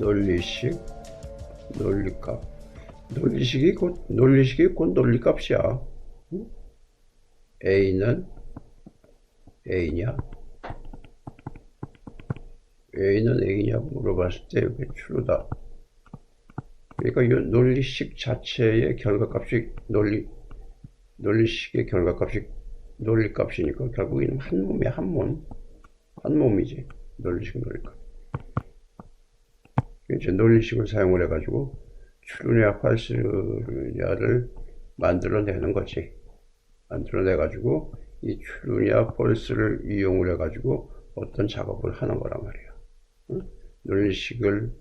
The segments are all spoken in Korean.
논리식, 논리값. 논리식이 곧 논리값이야. A는 A냐? A는 A냐고 물어봤을 때 이게 true다. 그러니까 이 논리식 자체의 결과값이 논리식의 결과값이 논리값이니까 결국에는 한 몸에 한 몸이지. 논리식 논리값. 이제 논리식을 사용을 해가지고 true냐 false냐를 만들어내는 거지. 만들어내가지고 이 true냐 false를 이용을 해가지고 어떤 작업을 하는 거란 말이야. 응? 논리식을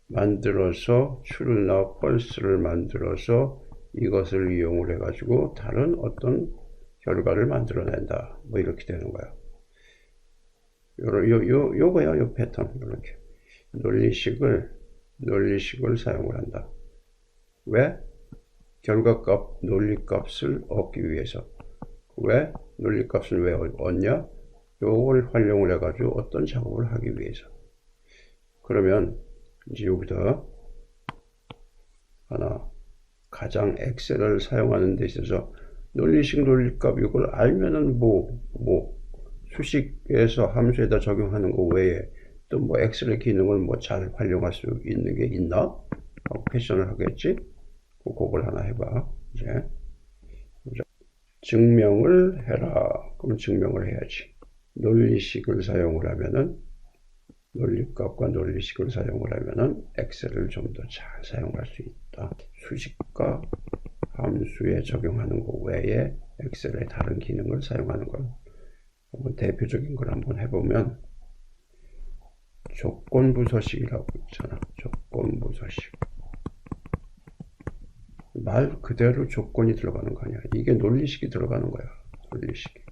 만들어서 true나 false를 만들어서 이것을 이용을 해가지고 다른 어떤 결과를 만들어낸다. 뭐 이렇게 되는 거야. 요거야, 요 패턴. 이렇게. 논리식을 사용을 한다. 왜? 결과값, 논리값을 얻기 위해서. 왜? 논리값을 왜 얻냐? 요걸 활용을 해가지고 어떤 작업을 하기 위해서. 그러면 이제 여기다 하나, 가장 엑셀을 사용하는 데 있어서 논리식 논리값 이걸 알면은 수식에서 함수에다 적용하는 거 외에 또 뭐 엑셀의 기능을 뭐 잘 활용할 수 있는 게 있나? 하고 퀘션을 하겠지? 그걸 하나 해봐. 이제 증명을 해라. 그럼 증명을 해야지. 논리식을 사용을 하면은 논리값과 논리식을 사용을 하면은 엑셀을 좀 더 잘 사용할 수 있다. 수식과 함수에 적용하는 것 외에 엑셀의 다른 기능을 사용하는 걸 한번 대표적인 걸 한번 해보면 조건부서식이라고 있잖아. 조건부서식. 말 그대로 조건이 들어가는 거 아니야. 이게 논리식이 들어가는 거야. 논리식이.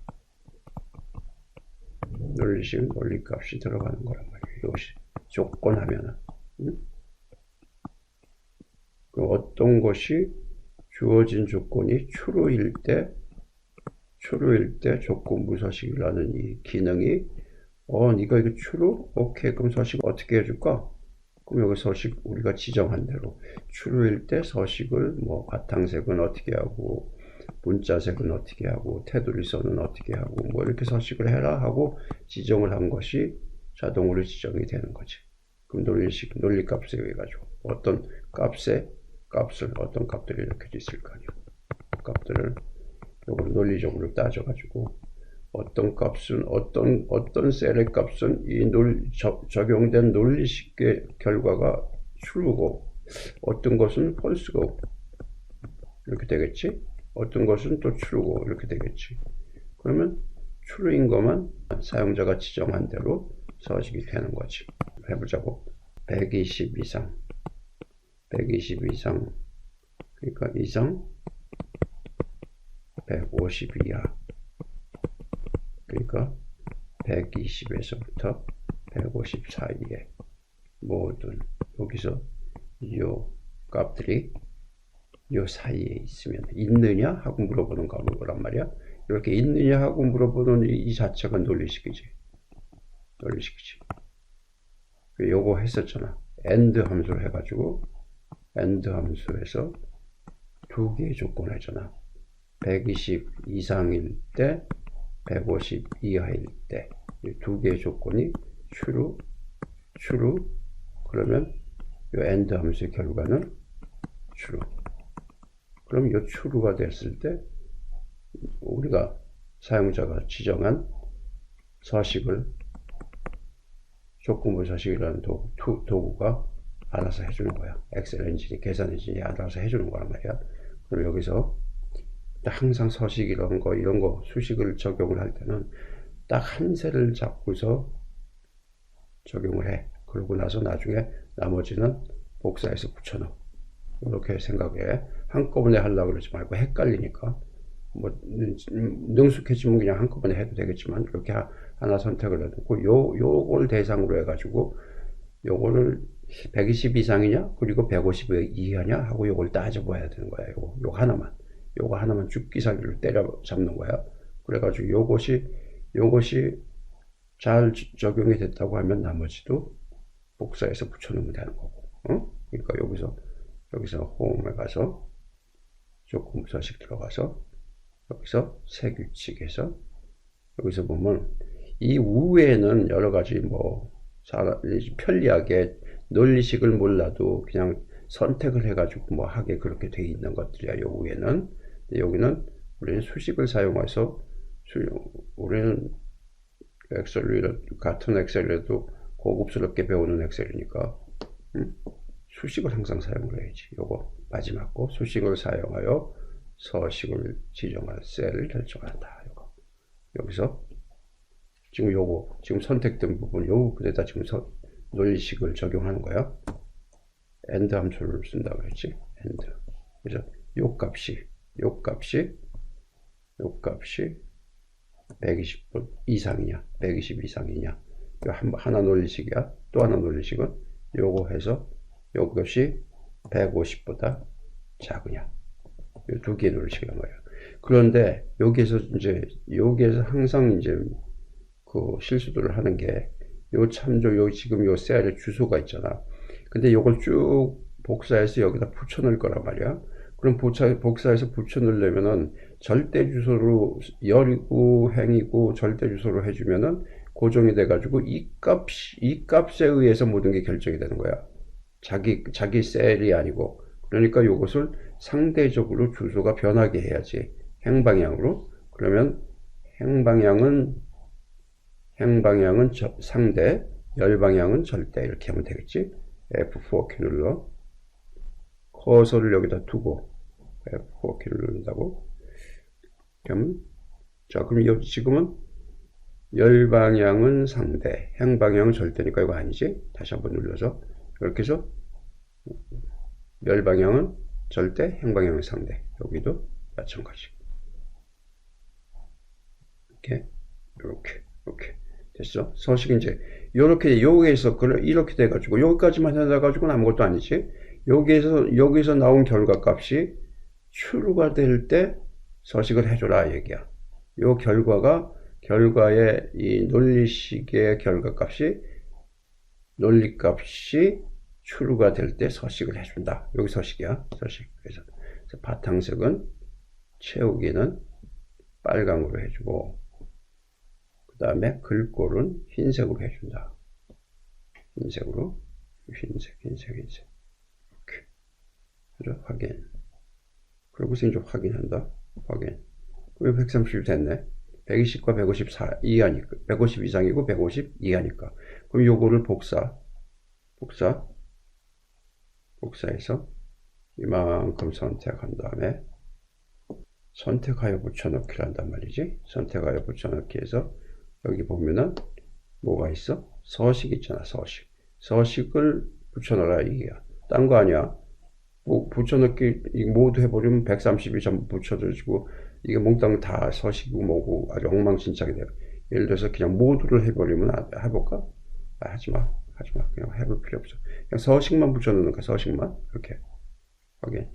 논리식, 논리값이 들어가는 거란 말이야. 이것이 조건 하면은. 응? 그 어떤 것이 주어진 조건이 true일 때 조건부서식이라는 이 기능이 이거 true? 오케이. 그럼 서식 어떻게 해줄까? 그럼 여기 서식 우리가 지정한 대로 true일 때 서식을 뭐 바탕색은 어떻게 하고 문자색은 어떻게 하고 테두리선은 어떻게 하고 뭐 이렇게 서식을 해라 하고 지정을 한 것이 자동으로 지정이 되는 거지. 그럼 논리값에 의해 가지고 어떤 어떤 값들이 이렇게 있을 거 아니야. 값들을 요걸 논리적으로 따져가지고 어떤 값은 어떤 셀의 값은 이 적용된 논리식의 결과가 true고 어떤 것은 false고 이렇게 되겠지. 어떤 것은 또 true고 이렇게 되겠지. 그러면 true인 것만 사용자가 지정한 대로 서식이 되는 거지. 해보자고. 120 이상 그러니까 이상 150 이하 그러니까 120에서부터 150 사이에 모든 여기서 요 값들이 요 사이에 있으면 있느냐 하고 물어보는 거란 말이야. 이렇게 있느냐 하고 물어보는 이 자체가 논리식이지. 요거 했었잖아. AND 함수를 해가지고 AND 함수에서 두 개의 조건을 했잖아. 120 이상일 때 150 이하일 때 이 두 개의 조건이 true 그러면 이 AND 함수의 결과는 true. 그럼 이 true가 됐을 때 우리가 사용자가 지정한 서식을 조건부 서식이라는 도구가 알아서 해주는 거야. 엑셀 엔진이 계산 엔진이 알아서 해주는 거란 말이야. 그럼 여기서 항상 서식 이런 거 수식을 적용을 할 때는 딱 한 셀을 잡고서 적용을 해. 그러고 나서 나중에 나머지는 복사해서 붙여넣어. 이렇게 생각해. 한꺼번에 하려고 그러지 말고 헷갈리니까. 뭐 능숙해지면 그냥 한꺼번에 해도 되겠지만 이렇게 하나 선택을 해놓고 요걸 대상으로 해가지고 요거를 120 이상이냐 그리고 150 이하냐 하고 요걸 따져봐야 되는 거야. 요거 하나만 죽기살기로 때려 잡는 거야. 그래가지고 요것이 잘 적용이 됐다고 하면 나머지도 복사해서 붙여놓으면 되는 거고. 그러니까 여기서 홈에 가서 조금 서식 들어가서 여기서 새 규칙에서 여기서 보면 이 우에는 여러 가지 편리하게 논리식을 몰라도 그냥 선택을 해가지고 하게 그렇게 돼 있는 것들이야. 요 위에는. 여기는 우리는 수식을 사용해서 우리는 같은 엑셀이라도 고급스럽게 배우는 엑셀이니까 수식을 항상 사용을 해야지. 요거 마지막 거 수식을 사용하여 서식을 지정할 셀을 결정한다. 요거 여기서 지금 요거 지금 선택된 부분 요그데다 지금 논리식을 적용하는 거야. AND 함수를 쓴다고 그랬지. AND. 그래서 요 값이 120분 이상이냐 120 이상이냐 하나 논리식이야. 또 하나 논리식은 요거 해서 요것이 150보다 작으냐. 요 두 개의 논리식이란 말이야. 그런데 여기에서 항상 이제 그 실수들을 하는 게 지금 요 셀에 주소가 있잖아. 근데 요걸 쭉 복사해서 여기다 붙여 넣을 거란 말이야. 그럼 복사해서 붙여 넣으려면은 절대 주소로 열이고 행이고 절대 주소로 해주면은 고정이 돼가지고 이 값에 의해서 모든 게 결정이 되는 거야. 자기 셀이 아니고. 그러니까 요것을 상대적으로 주소가 변하게 해야지. 행방향으로. 그러면 행방향은 상대, 열방향은 절대 이렇게 하면 되겠지. F4키 눌러. 커서를 여기다 두고 F4키를 누른다고. 그러면 그럼 지금은 열방향은 상대, 행방향은 절대니까 이거 아니지. 다시 한번 눌러서 이렇게 해서 열방향은 절대, 행방향은 상대. 여기도 마찬가지. 이렇게 됐어. 서식이 이제 여기에서 이렇게 돼가지고 여기까지만 해놔가지고는 아무것도 아니지. 여기에서 나온 결과 값이 true가 될 때 서식을 해줘라 얘기야. 요 결과의 이 논리식의 논리값이 true가 될 때 서식을 해준다. 여기 서식이야. 서식. 그래서 바탕색은 채우기는 빨강으로 해주고, 그 다음에 글꼴은 흰색으로 해준다. 흰색. 이렇게. 그래서 확인. 그러고서 이제 확인한다. 확인. 그럼 130이 됐네. 120과 154 이하니까. 150 이상이고 150 이하니까. 그럼 요거를 복사해서 이만큼 선택한 다음에 선택하여 붙여넣기를 한단 말이지. 선택하여 붙여넣기 해서 여기 보면은 뭐가 있어? 서식 있잖아. 서식을 붙여넣어라 이게야. 딴 거 아니야. 붙여넣기 모두 해버리면 130이 전부 붙여주고 이게 몽땅 다 서식이고 뭐고 아주 엉망진창이 돼요. 예를 들어서 그냥 모두를 해버리면 해볼까? 하지마. 그냥 해볼 필요 없어. 그냥 서식만 붙여넣는 거야. 서식만. 이렇게. 확인.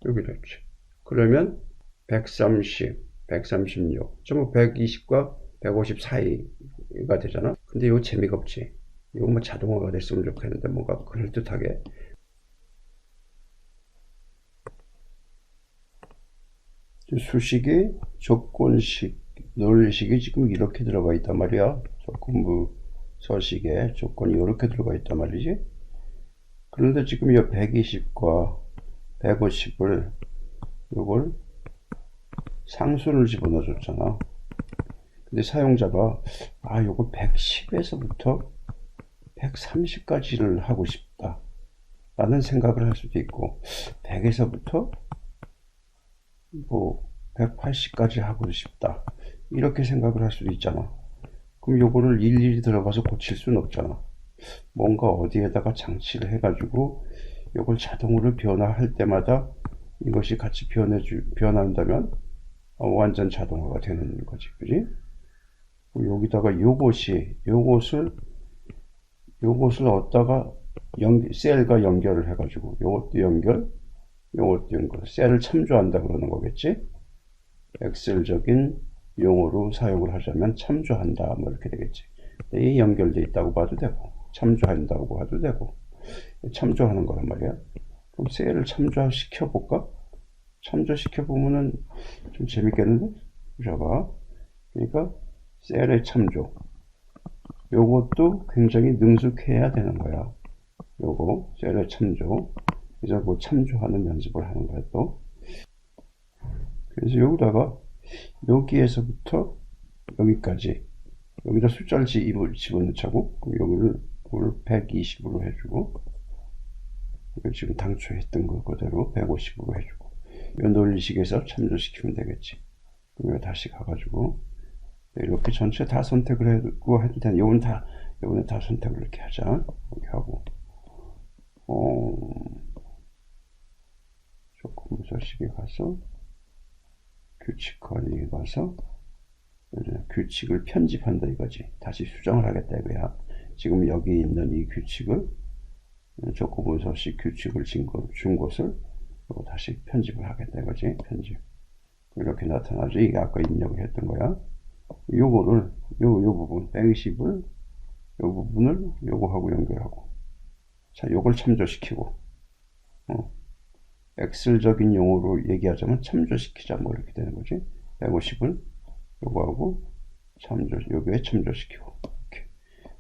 여기도 있지. 그러면 130, 136, 전부 120과 150 사이가 되잖아. 근데 이거 재미가 없지. 이거 뭐 자동화가 됐으면 좋겠는데 뭔가 그럴듯하게. 수식이 조건식, 논리식이 지금 이렇게 들어가 있단 말이야. 조건부 서식에 조건이 이렇게 들어가 있단 말이지. 그런데 지금 이 120과 150을 이걸 상수를 집어넣어 줬잖아. 근데 사용자가 요거 110에서부터 130까지를 하고 싶다 라는 생각을 할 수도 있고 100에서부터 180까지 하고 싶다 이렇게 생각을 할 수도 있잖아. 그럼 요거를 일일이 들어가서 고칠 수는 없잖아. 뭔가 어디에다가 장치를 해가지고 요걸 자동으로 변화할 때마다 이것이 같이 변한다면 완전 자동화가 되는 거지. 그지? 여기다가 요것을 얻다가 셀과 연결을 해가지고 요것도 연결 셀을 참조한다 그러는 거겠지. 엑셀적인 용어로 사용을 하자면 참조한다 뭐 이렇게 되겠지. 이 연결돼 있다고 봐도 되고. 참조한다고 해도 되고, 참조하는 거란 말이야. 그럼 셀을 참조시켜 볼까? 참조시켜 보면은 좀 재밌겠는데? 보셔봐. 그러니까 셀의 참조. 요것도 굉장히 능숙해야 되는 거야. 요거 셀의 참조. 그래서 뭐 참조하는 연습을 하는 거야 또. 그래서 여기다가 여기에서부터 여기까지 여기다 숫자를 집어넣자고. 그럼 여기를 120으로 해주고, 지금 당초 했던 거 그대로 150으로 해주고, 이 논리식에서 참조시키면 되겠지. 그럼 다시 가가지고 이렇게 전체 다 선택을 해도 되는, 요거는 다 선택을 이렇게 하자. 이렇게 하고, 조금 서식에 가서 규칙 관리에 가서 규칙을 편집한다 이거지. 다시 수정을 하겠다 이거야. 지금 여기 있는 이 규칙을, 조건분석식 규칙을 준 것을 다시 편집을 하겠다 이거지. 편집. 이렇게 나타나죠. 이게 아까 입력을 했던 거야. 요거를, 요 부분, 120을, 요 부분을 요거하고 연결하고. 자, 요걸 참조시키고, 엑셀적인 용어로 얘기하자면 참조시키자, 뭐 이렇게 되는 거지. 150을 요거하고 여기에 참조시키고. 이렇게.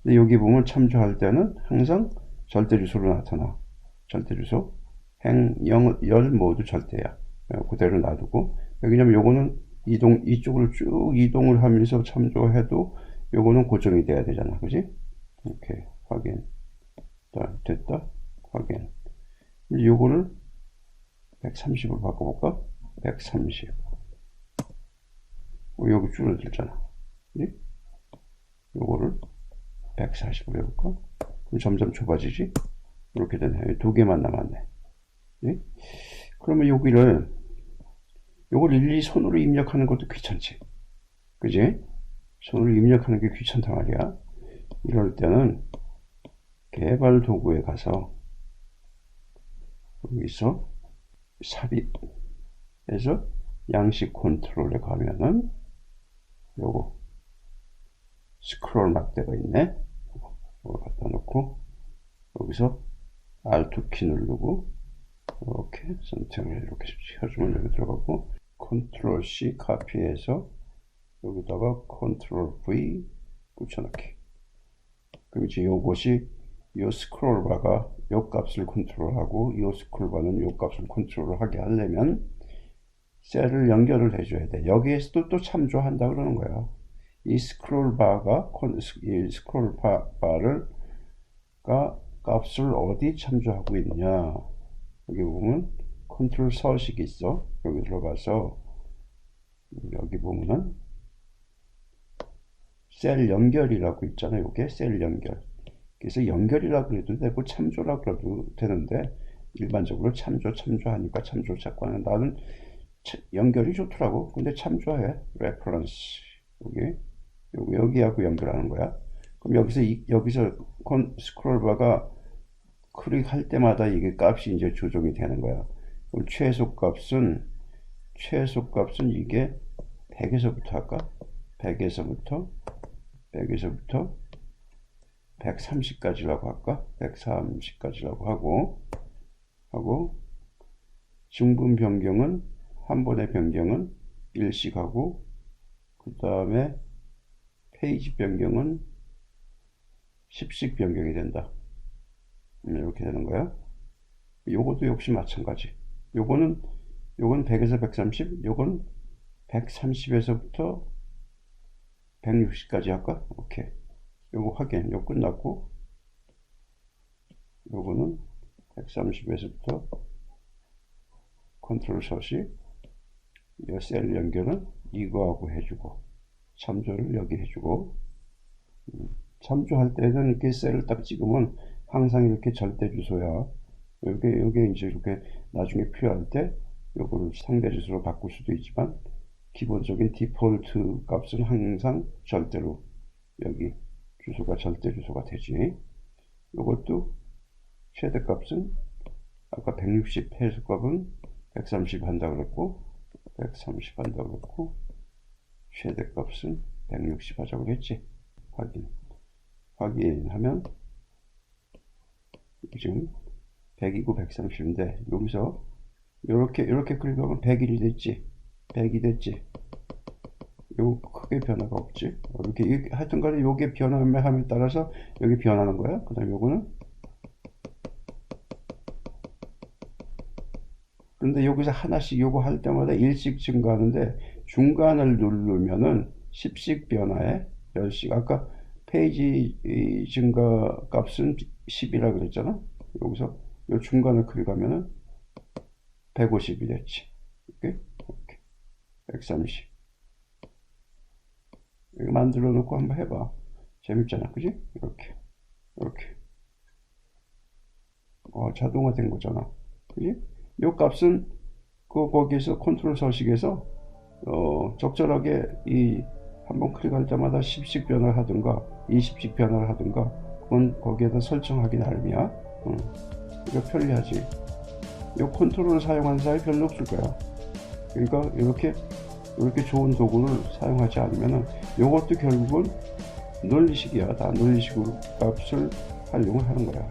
근데 여기 보면 참조할 때는 항상 절대주소로 나타나. 절대주소. 열 모두 절대야. 그대로 놔두고. 왜냐면 요거는 이쪽으로 쭉 이동을 하면서 참조해도 요거는 고정이 돼야 되잖아. 그지? 이렇게 확인. 됐다. 확인. 요거를 130으로 바꿔볼까? 130. 여기 줄어들잖아. 예? 요거를 140으로 해볼까? 그럼 점점 좁아지지? 이렇게 되네. 두 개만 남았네. 예? 그러면 요걸 일일이 손으로 입력하는 것도 귀찮지. 그지? 손으로 입력하는 게 귀찮단 말이야. 이럴 때는 개발 도구에 가서 여기서 삽입해서 양식 컨트롤에 가면은 요거 스크롤 막대가 있네. 이거 갖다 놓고 여기서 Alt 키 누르고 이렇게 선택을 이렇게 해주면 여기 들어가고, 컨트롤 C 카피해서 여기다가 컨트롤 V 붙여넣기. 그럼 이제 요것이 요 스크롤 바가 요 값을 컨트롤하고 요 스크롤 바는 요 값을 컨트롤하게 하려면 셀을 연결을 해줘야 돼. 여기에서도 또 참조한다 그러는 거야. 이 스크롤 바가 이 스크롤 바를 값을 어디 참조하고 있냐. 여기 보면 컨트롤 서식이 있어. 여기 들어가서 여기 보면은 셀 연결이라고 있잖아요. 이게 셀 연결. 그래서 연결이라고 해도 되고 참조라고 해도 되는데 일반적으로 참조하니까 참조 자꾸 하는, 나는 연결이 좋더라고. 근데 참조해. 레퍼런스 여기하고 연결하는 거야. 그럼 여기서 스크롤 바가 클릭할 때마다 이게 값이 이제 조정이 되는 거야. 그럼 최소값은 이게 100에서부터 할까? 100에서부터 130까지라고 할까? 130까지라고 하고 중분 변경은 한 번의 변경은 일씩 하고, 그 다음에 페이지 변경은 10씩 변경이 된다. 이렇게 되는 거야. 요것도 역시 마찬가지. 요건 100에서 130, 요건 130에서부터 160까지 할까? 오케이. 요거 확인. 요거 끝났고, 요거는 130에서부터 컨트롤 서식, 이 셀 연결은 이거하고 해주고, 참조를 여기 해주고, 참조할 때는 이렇게 셀을 딱 찍으면 항상 이렇게 절대 주소야. 요게 이제 이렇게 나중에 필요할 때 요거를 상대 주소로 바꿀 수도 있지만, 기본적인 디폴트 값은 항상 절대로 여기 주소가 절대 주소가 되지. 요것도 최대값은 아까 160 해석값은 130 한다 그랬고, 130 한다 그랬고, 최대값은 160 하자고 했지. 확인하면 지금 100이고 130인데 여기서 이렇게 클릭하면 100일이 됐지. 100이 됐지. 요 크게 변화가 없지. 이렇게 하여튼 간에 요게 변화함에 따라서 여기 변하는 거야. 그 다음에 요거는, 그런데 여기서 하나씩 요거 할 때마다 1씩 증가하는데 중간을 누르면은 10씩 변화해. 10씩. 아까 페이지 증가 값은 10이라 그랬잖아. 여기서 요 중간을 클릭하면은 150이 됐지. 이렇게 130. 이거 만들어 놓고 한번 해봐. 재밌잖아. 그지? 이렇게. 자동화 된 거잖아. 그지? 요 값은 거기에서 컨트롤 서식에서 적절하게 한번 클릭할 때마다 10씩 변화를 하든가 20씩 변화를 하든가 그건 거기에다 설정하기 나름이야. 이거 편리하지. 요 컨트롤을 사용하는 사람이 별로 없을 거야. 그러니까 이렇게 좋은 도구를 사용하지 않으면 요것도 결국은 논리식이야. 다 논리식으로 값을 활용을 하는 거야.